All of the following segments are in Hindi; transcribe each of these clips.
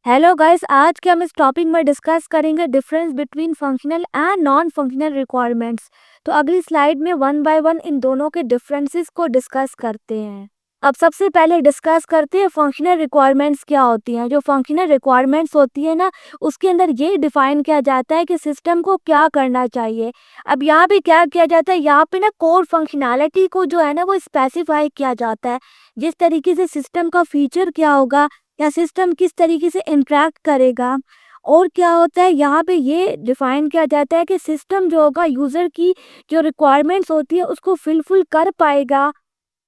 हेलो गाइस, आज के हम इस टॉपिक में डिस्कस करेंगे difference between functional and non functional requirements. तो अगली स्लाइड में वन बाय वन इन दोनों के डिफरेंसेस को डिस्कस करते हैं। अब सबसे पहले डिस्कस करते हैं फंक्शनल रिक्वायरमेंट्स क्या होती हैं। जो फंक्शनल रिक्वायरमेंट्स होती है ना, उसके अंदर ये डिफाइन किया जाता है कि सिस्टम को क्या करना चाहिए। अब यहाँ पे क्या किया जाता है, यहाँ पे ना कोर फंक्शनैलिटी को जो है ना वो स्पेसिफाई किया जाता है। जिस तरीके से सिस्टम का फीचर क्या होगा या सिस्टम किस तरीके से इंटरेक्ट करेगा। और क्या होता है, यहाँ पे ये डिफाइन किया जाता है कि सिस्टम जो होगा यूज़र की जो रिक्वायरमेंट्स होती है उसको फुलफिल कर पाएगा।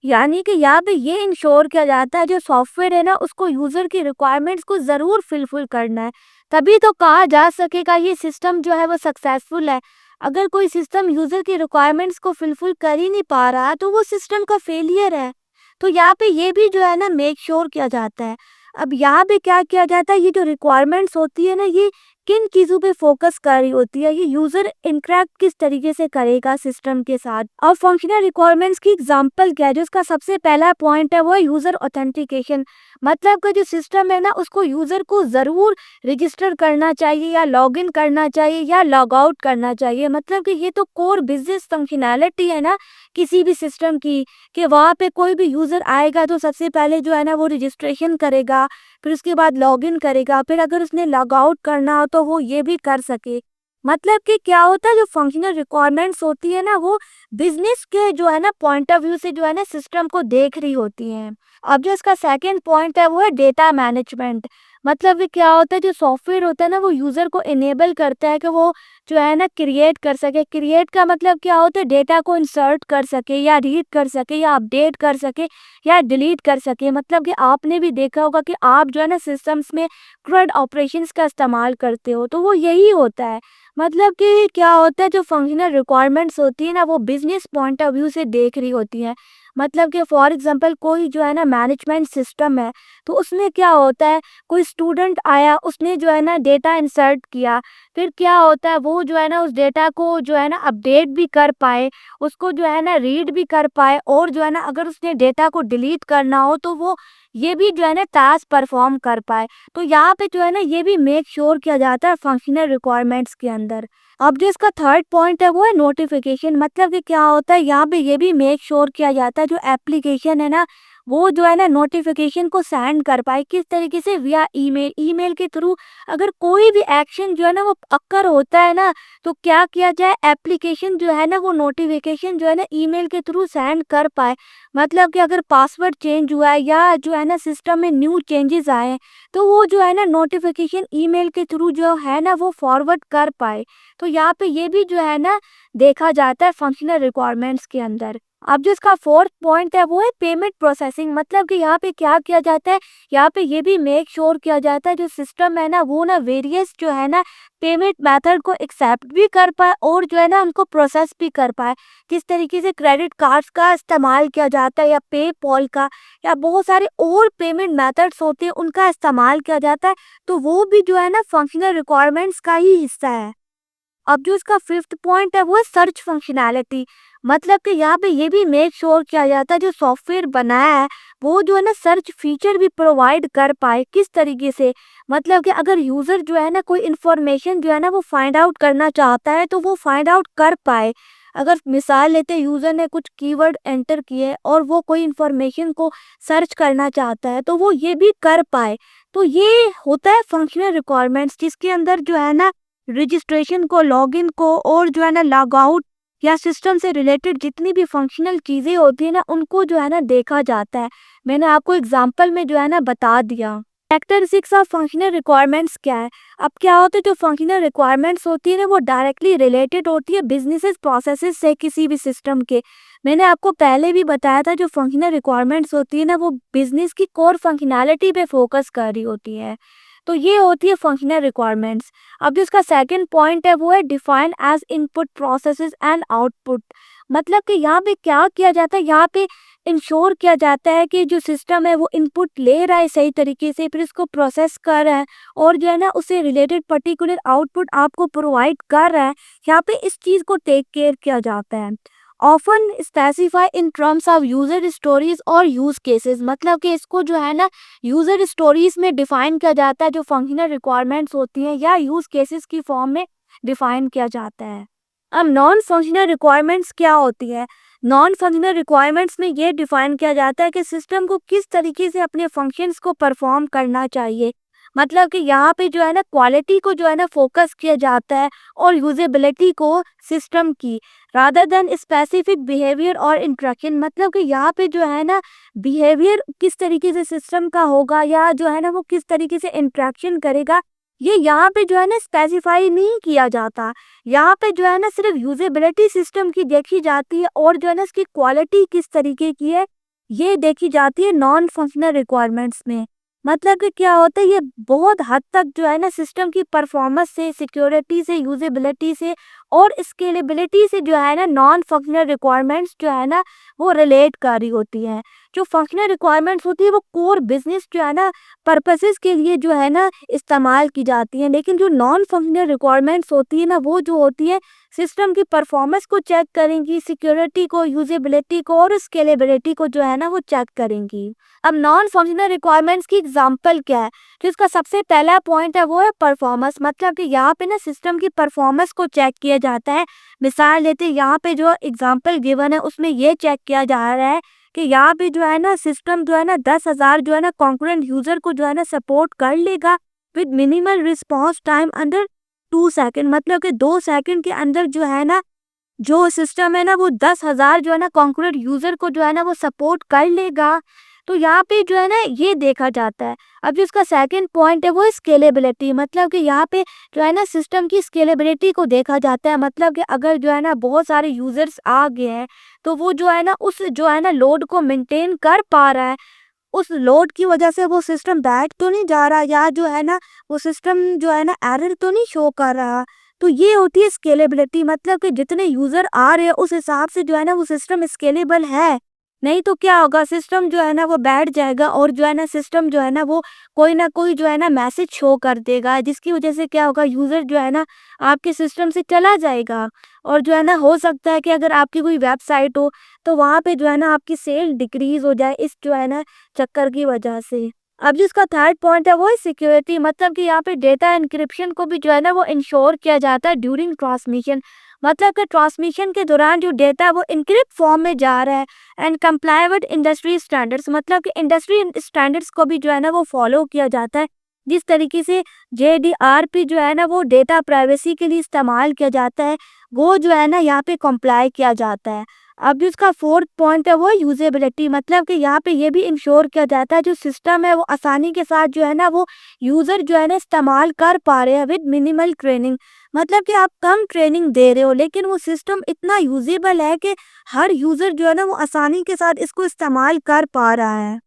यानी कि यहाँ पे ये इंश्योर किया जाता है जो सॉफ्टवेयर है ना उसको यूज़र की रिक्वायरमेंट्स को ज़रूर फुलफिल करना है, तभी तो कहा जा सकेगा ये सिस्टम जो है वो सक्सेसफुल है। अगर कोई सिस्टम यूज़र की रिक्वायरमेंट्स को फुलफिल कर ही नहीं पा रहा तो वो सिस्टम का फेलियर है। तो यहाँ पे ये भी जो है ना मेक श्योर किया जाता है। अब यहाँ पे क्या किया जाता है, ये जो रिक्वायरमेंट्स होती है ना ये किन चीज़ों पे फोकस कर रही होती है, ये यूज़र इंटरेक्ट किस तरीके से करेगा सिस्टम के साथ। और फंक्शनल रिक्वायरमेंट्स की एग्जांपल क्या है, जो इसका सबसे पहला पॉइंट है वो है यूज़र ऑथेंटिकेशन। मतलब का जो सिस्टम है ना उसको यूज़र को ज़रूर रजिस्टर करना चाहिए या लॉग इन करना चाहिए या लॉग आउट करना चाहिए। मतलब कि ये तो कोर बिजनेस फंक्शनैलिटी है ना किसी भी सिस्टम की, कि वहाँ पे कोई भी यूज़र आएगा तो सबसे पहले जो है ना वो रजिस्ट्रेशन करेगा, फिर उसके बाद लॉगिन करेगा, फिर अगर उसने लॉग आउट करना हो तो वो ये भी कर सके। मतलब कि क्या होता है, जो फंक्शनल रिक्वायरमेंट्स होती है ना वो बिजनेस के जो है ना पॉइंट ऑफ व्यू से जो है ना सिस्टम को देख रही होती हैं। अब जो इसका सेकंड पॉइंट है वो है डेटा मैनेजमेंट। मतलब कि क्या होता है, जो सॉफ्टवेयर होता है ना वो यूज़र को इनेबल करता है कि वो जो है ना क्रिएट कर सके। क्रिएट का मतलब क्या होता है, डेटा को इंसर्ट कर सके या रीड कर सके या अपडेट कर सके या डिलीट कर सके। मतलब कि आपने भी देखा होगा कि आप जो है ना सिस्टम्स में CRUD ऑपरेशंस का इस्तेमाल करते हो, तो वो यही होता है। मतलब कि क्या होता है, जो फंक्शनल रिक्वायरमेंट्स होती है ना वो बिजनेस पॉइंट ऑफ व्यू से देख रही होती हैं। मतलब कि फॉर एग्जांपल कोई जो है ना मैनेजमेंट सिस्टम है, तो उसमें क्या होता है, कोई स्टूडेंट आया उसने जो है ना डेटा इंसर्ट किया, फिर क्या होता है वो जो है ना उस डेटा को जो है ना अपडेट भी कर पाए, उसको जो है ना रीड भी कर पाए, और जो है ना अगर उसने डेटा को डिलीट करना हो तो वो ये भी जो है ना टास्क परफॉर्म कर पाए। तो यहाँ पे जो है ना ये भी मेक श्योर किया जाता है फंक्शनल रिक्वायरमेंट्स के अंदर। अब जो इसका थर्ड पॉइंट है वो है नोटिफिकेशन। मतलब कि क्या होता है, यहाँ पे ये भी मेक श्योर किया जाता है जो एप्लीकेशन है ना वो जो है ना नोटिफिकेशन को सेंड कर पाए। किस तरीके से, विया ईमेल। ईमेल के थ्रू अगर कोई भी एक्शन जो है ना वो अक्कर होता है ना, तो क्या किया जाए, एप्लीकेशन जो है ना वो नोटिफिकेशन जो है ना ईमेल के थ्रू सेंड कर पाए। मतलब कि अगर पासवर्ड चेंज हुआ है या जो है ना सिस्टम में न्यू चेंजेस आए हैं, तो वो जो है ना नोटिफिकेशन ईमेल के थ्रू जो है ना वो फॉरवर्ड कर पाए। तो यहाँ पे ये भी जो है ना देखा जाता है फंक्शनल रिक्वायरमेंट्स के अंदर। अब जो इसका फोर्थ पॉइंट है वो है पेमेंट प्रोसेसिंग। मतलब कि यहाँ पे क्या किया जाता है, यहाँ पे ये भी मेक श्योर किया जाता है जो सिस्टम है ना वो ना वेरियस जो है ना पेमेंट मेथड को एक्सेप्ट भी कर पाए और जो है ना उनको प्रोसेस भी कर पाए। किस तरीके से क्रेडिट कार्ड्स का इस्तेमाल किया जाता है या पेपॉल का या बहुत सारे और पेमेंट मेथड्स होते हैं उनका इस्तेमाल किया जाता है, तो वो भी जो है ना फंक्शनल रिक्वायरमेंट्स का ही हिस्सा है। अब जो इसका फिफ्थ पॉइंट है वो है सर्च फंक्शनैलिटी। मतलब कि यहाँ पे ये भी मेक श्योर किया जाता है जो सॉफ्टवेयर बनाया है वो जो है ना सर्च फीचर भी प्रोवाइड कर पाए। किस तरीके से, मतलब कि अगर यूज़र जो है ना कोई इन्फॉर्मेशन जो है ना वो फाइंड आउट करना चाहता है तो वो फाइंड आउट कर पाए। अगर मिसाल लेते यूज़र ने कुछ कीवर्ड एंटर किए और वो कोई इन्फॉर्मेशन को सर्च करना चाहता है तो वो ये भी कर पाए। तो ये होता है फंक्शनल रिक्वायरमेंट्स, जिसके अंदर जो है ना रजिस्ट्रेशन को, लॉगिन को और जो है ना लॉग आउट या सिस्टम से रिलेटेड जितनी भी फंक्शनल चीज़ें होती है ना उनको जो है ना देखा जाता है। मैंने आपको एग्जांपल में जो है ना बता दिया। कैरेक्टरिस्टिक्स ऑफ फंक्शनल रिक्वायरमेंट्स क्या है। अब क्या होता है, जो फंक्शनल रिक्वायरमेंट्स होती है ना वो डायरेक्टली रिलेटेड होती है बिजनेसेस प्रोसेसेस से किसी भी सिस्टम के। मैंने आपको पहले भी बताया था जो फंक्शनल रिक्वायरमेंट्स होती है ना वो बिजनेस की कोर फंक्शनैलिटी पे फोकस कर रही होती है। तो ये होती है फंक्शनल रिक्वायरमेंट्स। अब जो इसका सेकंड पॉइंट है वो है define as input processes and output. मतलब कि यहाँ पे क्या किया जाता है, यहाँ पे इंश्योर किया जाता है कि जो सिस्टम है वो इनपुट ले रहा है सही तरीके से, फिर इसको प्रोसेस कर रहा है और जो है ना उससे रिलेटेड पर्टिकुलर आउटपुट आपको प्रोवाइड कर रहा है। यहाँ पे इस चीज़ को टेक केयर किया जाता है। Often specify in terms of user stories और यूज केसेस, मतलब कि इसको जो है ना यूजर स्टोरीज में डिफाइन किया जाता है, जो फंक्शनल रिक्वायरमेंट्स होती हैं, या यूज केसेस की फॉर्म में डिफाइन किया जाता है। अब नॉन फंक्शनल रिक्वायरमेंट्स क्या होती है? नॉन फंक्शनल रिक्वायरमेंट्स में ये डिफाइन किया जाता है कि सिस्टम को किस तरीके से अपने फंक्शंस को परफॉर्म करना चाहिए। मतलब कि यहाँ पे जो है ना क्वालिटी को जो है ना फोकस किया जाता है और यूजेबिलिटी को सिस्टम की, रादर देन स्पेसिफिक बिहेवियर और इंटरेक्शन। मतलब कि यहाँ पे जो है ना बिहेवियर किस तरीके से सिस्टम का होगा, या जो है ना वो किस तरीके से इंटरेक्शन करेगा, ये यहाँ पे जो है ना स्पेसिफाई नहीं किया जाता। यहाँ पे जो है ना सिर्फ यूजेबिलिटी सिस्टम की देखी जाती है, और जो है ना इसकी क्वालिटी किस तरीके की है ये देखी जाती है नॉन फंक्शनल रिक्वायरमेंट्स में। मतलब कि क्या होता है, ये बहुत हद तक जो है ना सिस्टम की परफॉर्मेंस से, सिक्योरिटी से, यूजेबिलिटी से और स्केलेबिलिटी से जो है ना नॉन फंक्शनल रिक्वायरमेंट्स जो है ना वो रिलेट कर रही होती है। जो फंक्शनल रिक्वायरमेंट्स होती है वो कोर बिजनेस जो है ना पर्पसेस के लिए जो है ना इस्तेमाल की जाती हैं, लेकिन जो नॉन फंक्शनल रिक्वायरमेंट्स होती है ना वो जो होती है सिस्टम की परफॉर्मेंस को चेक करेंगी, सिक्योरिटी को, यूजेबिलिटी को और स्केलेबिलिटी को जो है ना वो चेक करेंगी। अब नॉन फंक्शनल रिक्वायरमेंट्स की एग्जांपल क्या है? जो इसका सबसे पहला पॉइंट है वो है परफॉर्मेंस। मतलब कि यहाँ पे ना सिस्टम की परफॉर्मेंस को चेक किया जाता है। मिसाल लेते हैं, यहाँ पे जो एग्जांपल गिवन है उसमें ये चेक किया जा रहा है कि यहाँ पे जो है ना सिस्टम जो है ना 10,000 जो है ना कॉन्करेंट यूजर को जो है ना सपोर्ट कर लेगा with minimal response time under 2 second. मतलब कि 2 सेकेंड के अंदर जो है ना जो सिस्टम है ना वो 10,000 जो है ना कॉन्करेंट यूजर को जो है ना वो सपोर्ट कर लेगा। तो यहाँ पे जो है ना ये देखा जाता है। अब जो इसका सेकंड पॉइंट है वो है स्केलेबिलिटी। मतलब कि यहाँ पे जो है ना सिस्टम की स्केलेबिलिटी को देखा जाता है। मतलब कि अगर जो है ना बहुत सारे यूजर्स आ गए हैं तो वो जो है ना उस जो है ना लोड को मेंटेन कर पा रहा है, उस लोड की वजह से वो सिस्टम बैठ तो नहीं जा रहा, या जो है ना वो सिस्टम जो है ना एरर तो नहीं शो कर रहा। तो ये होती है स्केलेबिलिटी। मतलब कि जितने यूजर आ रहे हैं उस हिसाब से जो है ना वो सिस्टम स्केलेबल है। नहीं तो क्या होगा, सिस्टम जो है ना वो बैठ जाएगा और जो है ना सिस्टम जो है ना वो कोई ना कोई जो है ना मैसेज शो कर देगा, जिसकी वजह से क्या होगा, यूजर जो है ना आपके सिस्टम से चला जाएगा। और जो है ना हो सकता है कि अगर आपकी कोई वेबसाइट हो तो वहाँ पे जो है ना आपकी सेल डिक्रीज हो जाए इस जो है ना चक्कर की वजह से। अब जिसका थर्ड पॉइंट है वो है सिक्योरिटी। मतलब कि यहाँ पे डेटा एन्क्रिप्शन को भी जो है ना वो इंश्योर किया जाता है ड्यूरिंग ट्रांसमिशन। मतलब कि ट्रांसमिशन के दौरान जो डेटा है वो इनक्रिप्ट फॉर्म में जा रहा है and comply with industry standards. मतलब कि इंडस्ट्री स्टैंडर्ड्स को भी जो है ना वो फॉलो किया जाता है। जिस तरीके से JDRP जो है ना वो डेटा प्राइवेसी के लिए इस्तेमाल किया जाता है, वो जो है ना यहाँ पे कंप्लाई किया जाता है। अब जो इसका फोर्थ पॉइंट है वो यूजेबिलिटी। मतलब कि यहाँ पे ये भी इंश्योर किया जाता है जो सिस्टम है वो आसानी के साथ जो है ना वो यूज़र जो है ना इस्तेमाल कर पा रहे हैं विद मिनिमल ट्रेनिंग। मतलब कि आप कम ट्रेनिंग दे रहे हो लेकिन वो सिस्टम इतना यूजेबल है कि हर यूज़र जो है ना वो आसानी के साथ इसको इस्तेमाल कर पा रहा है।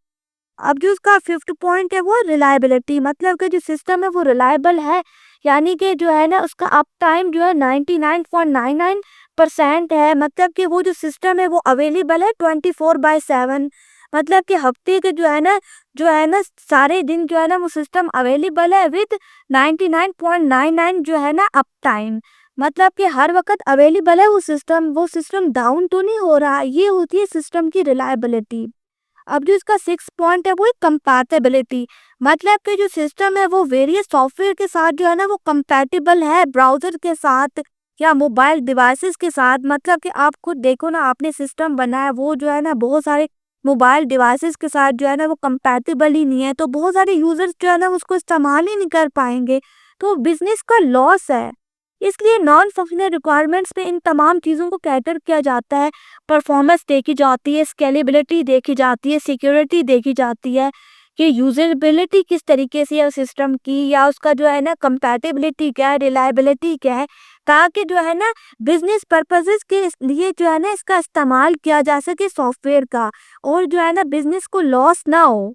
अब जो उसका फिफ्थ पॉइंट है वो रिलायबिलिटी। मतलब कि जो सिस्टम है वो रिलायबल है, यानी कि जो है ना उसका अप टाइम जो है 99.99% है। मतलब कि वो जो सिस्टम है वो अवेलेबल है 24/7। मतलब कि हफ्ते के जो है ना सारे दिन जो है ना वो सिस्टम अवेलेबल है विद 99.99 जो है ना अप टाइम। मतलब कि हर वक्त अवेलेबल है वो सिस्टम डाउन तो नहीं हो रहा। ये होती है सिस्टम की रिलायबिलिटी। अब जो इसका सिक्स पॉइंट है वो है कंपैटिबिलिटी। मतलब कि जो सिस्टम है वो वेरियस सॉफ्टवेयर के साथ जो है ना वो कंपैटिबल है, ब्राउजर के साथ या मोबाइल डिवाइसेस के साथ। मतलब कि आप खुद देखो ना, आपने सिस्टम बनाया वो जो है ना बहुत सारे मोबाइल डिवाइसेस के साथ जो है ना वो कंपैटिबल ही नहीं है, तो बहुत सारे यूजर्स जो है ना उसको इस्तेमाल ही नहीं कर पाएंगे, तो बिजनेस का लॉस है। इसलिए नॉन फंक्शनल रिक्वायरमेंट्स पे इन तमाम चीज़ों को कैटर किया जाता है। परफॉर्मेंस देखी जाती है, स्केलेबिलिटी देखी जाती है, सिक्योरिटी देखी जाती है कि यूजेबिलिटी किस तरीके से है सिस्टम की, या उसका जो है ना कंपैटिबिलिटी क्या है, रिलायबिलिटी क्या है, ताकि जो है ना बिजनेस पर्पसेस के लिए जो है ना इसका इस्तेमाल किया जा सके सॉफ्टवेयर का, और जो है ना बिजनेस को लॉस ना हो।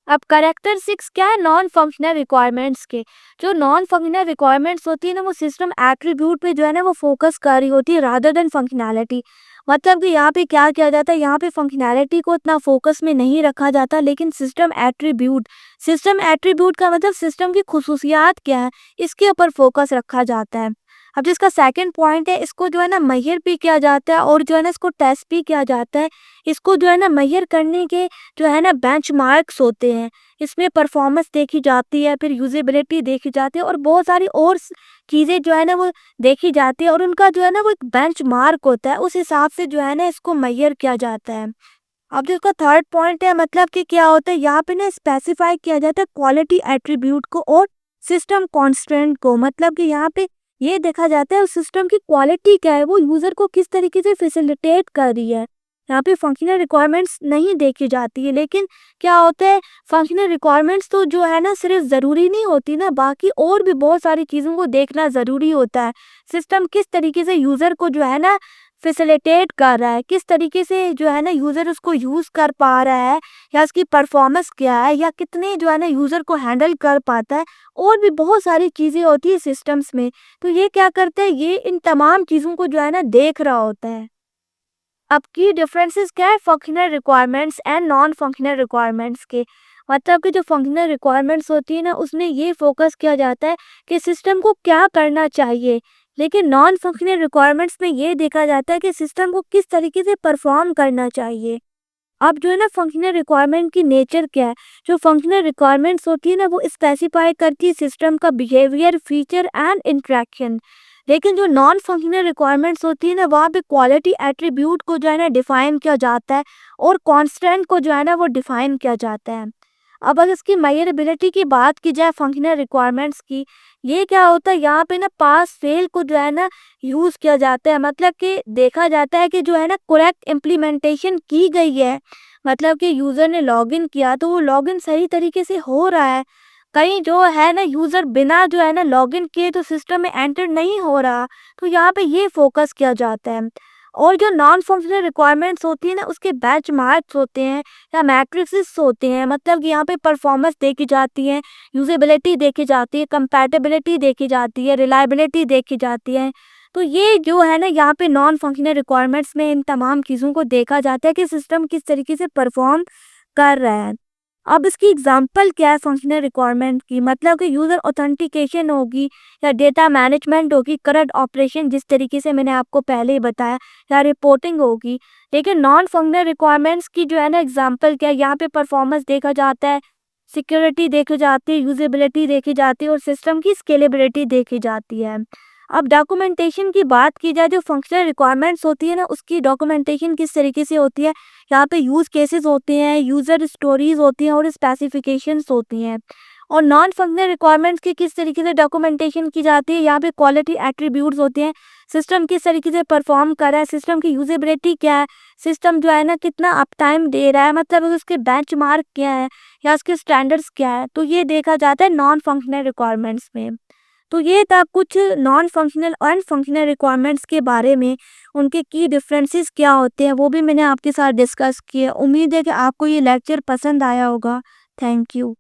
अब करेक्टर 6 क्या है, नॉन फंक्शनल रिक्वायरमेंट्स के। जो नॉन फंक्शनल रिक्वायरमेंट्स होती है ना वो सिस्टम एट्रीब्यूट पे जो है ना वो फोकस कर रही होती है रादर देन फंक्शनैलिटी। मतलब कि यहाँ पे क्या किया जाता है, यहाँ पे फंक्शनैलिटी को इतना फोकस में नहीं रखा जाता, लेकिन सिस्टम एट्रीब्यूट का मतलब सिस्टम की खुसूसियात क्या है इसके ऊपर फोकस रखा जाता है। अब जिसका सेकंड पॉइंट है, इसको जो है ना मेजर भी किया जाता है और जो है ना इसको टेस्ट भी किया जाता है। इसको जो है ना मेजर करने के जो है ना बेंचमार्क्स होते हैं, इसमें परफॉर्मेंस देखी जाती है, फिर यूजेबिलिटी देखी जाती है और बहुत सारी और चीज़ें जो है ना वो देखी जाती है और उनका जो है ना वो एक बेंचमार्क होता है, उस हिसाब से जो है ना इसको मेजर किया जाता है। अब जो इसका थर्ड पॉइंट है, मतलब कि क्या होता है यहाँ पे ना स्पेसिफाई किया जाता है क्वालिटी एट्रीब्यूट को और सिस्टम कॉन्स्टेंट को। मतलब कि यहाँ पे ये देखा जाता है उस सिस्टम की क्वालिटी क्या है, वो यूज़र को किस तरीके से फैसिलिटेट कर रही है। यहाँ पे फंक्शनल रिक्वायरमेंट्स नहीं देखी जाती है, लेकिन क्या होता है फंक्शनल रिक्वायरमेंट्स तो जो है ना सिर्फ ज़रूरी नहीं होती ना, बाकी और भी बहुत सारी चीज़ों को देखना ज़रूरी होता है। सिस्टम किस तरीके से यूज़र को जो है ना फैसिलिटेट कर रहा है, किस तरीके से जो है ना यूज़र उसको यूज़ कर पा रहा है, या उसकी परफॉर्मेंस क्या है, या कितने जो है ना यूज़र को हैंडल कर पाता है, और भी बहुत सारी चीज़ें होती है सिस्टम्स में। तो ये क्या करता है, ये इन तमाम चीज़ों को जो है ना देख रहा होता है। अब की डिफरेंसेस क्या है functional requirements and non functional requirements के। मतलब कि जो फंक्शनल रिक्वायरमेंट्स होती है ना, उसमें ये फोकस किया जाता है कि सिस्टम को क्या करना चाहिए, लेकिन नॉन फंक्शनल रिक्वायरमेंट्स में ये देखा जाता है कि सिस्टम को किस तरीके से परफॉर्म करना चाहिए। अब जो है ना फंक्शनल रिक्वायरमेंट की नेचर क्या है, जो फंक्शनल रिक्वायरमेंट्स होती है ना वो स्पेसिफाई करती है सिस्टम का बिहेवियर, फीचर एंड इंटरेक्शन। लेकिन जो नॉन फंक्शनल रिक्वायरमेंट्स होती है ना, वहाँ पे क्वालिटी एट्रीब्यूट को जो है ना डिफाइन किया जाता है और कांस्टेंट को जो है ना वो डिफाइन किया जाता है। अब अगर इसकी मेजरेबिलिटी की बात की जाए फंक्शनल रिक्वायरमेंट्स की, ये क्या होता है यहाँ पे ना पास फेल को जो है ना यूज़ किया जाता है। मतलब कि देखा जाता है कि जो है ना करेक्ट इम्प्लीमेंटेशन की गई है, मतलब कि यूज़र ने लॉगिन किया तो वो लॉगिन सही तरीके से हो रहा है। कहीं जो है ना यूज़र बिना जो है ना लॉगिन किए तो सिस्टम में एंटर नहीं हो रहा, तो यहाँ पे ये फोकस किया जाता है। और जो नॉन फंक्शनल रिक्वायरमेंट्स होती है ना, उसके बेंचमार्क्स होते हैं या मैट्रिसेस होते हैं। मतलब कि यहाँ पे परफॉर्मेंस देखी जाती है, यूजेबिलिटी देखी जाती है, कंपैटिबिलिटी देखी जाती है, रिलायबिलिटी देखी जाती है। तो ये जो है ना यहाँ पे नॉन फंक्शनल रिक्वायरमेंट्स में इन तमाम चीज़ों को देखा जाता है कि सिस्टम किस तरीके से परफॉर्म कर रहा है। अब इसकी एग्जांपल क्या है फंक्शनल रिक्वायरमेंट की, मतलब कि यूज़र ऑथेंटिकेशन होगी या डेटा मैनेजमेंट होगी, करंट ऑपरेशन जिस तरीके से मैंने आपको पहले ही बताया, या रिपोर्टिंग होगी। लेकिन नॉन फंक्शनल रिक्वायरमेंट्स की जो है ना एग्जांपल क्या है, यहाँ पे परफॉर्मेंस देखा जाता है, सिक्योरिटी देखी जाती है, यूजेबिलिटी देखी जाती है और सिस्टम की स्केलेबिलिटी देखी जाती है। अब डॉक्यूमेंटेशन की बात की जाए, जो फंक्शनल रिक्वायरमेंट्स होती है ना, उसकी डॉक्यूमेंटेशन किस तरीके से होती है, यहाँ पे यूज़ केसेस होते हैं, यूज़र स्टोरीज होती हैं और स्पेसिफिकेशंस होती हैं। और नॉन फंक्शनल रिक्वायरमेंट्स की किस तरीके से डॉक्यूमेंटेशन की जाती है, यहाँ पे क्वालिटी एट्रीब्यूट्स होते हैं, सिस्टम किस तरीके से परफॉर्म कर रहा है, सिस्टम की यूजेबिलिटी क्या है, सिस्टम जो है ना कितना अप टाइम दे रहा है, मतलब उसके बेंचमार्क क्या है या उसके स्टैंडर्ड्स क्या है, तो ये देखा जाता है नॉन फंक्शनल रिक्वायरमेंट्स में। तो ये था कुछ नॉन फंक्शनल और फंक्शनल रिक्वायरमेंट्स के बारे में, उनके की डिफरेंसेस क्या होते हैं वो भी मैंने आपके साथ डिस्कस किए। उम्मीद है कि आपको ये लेक्चर पसंद आया होगा। Thank you.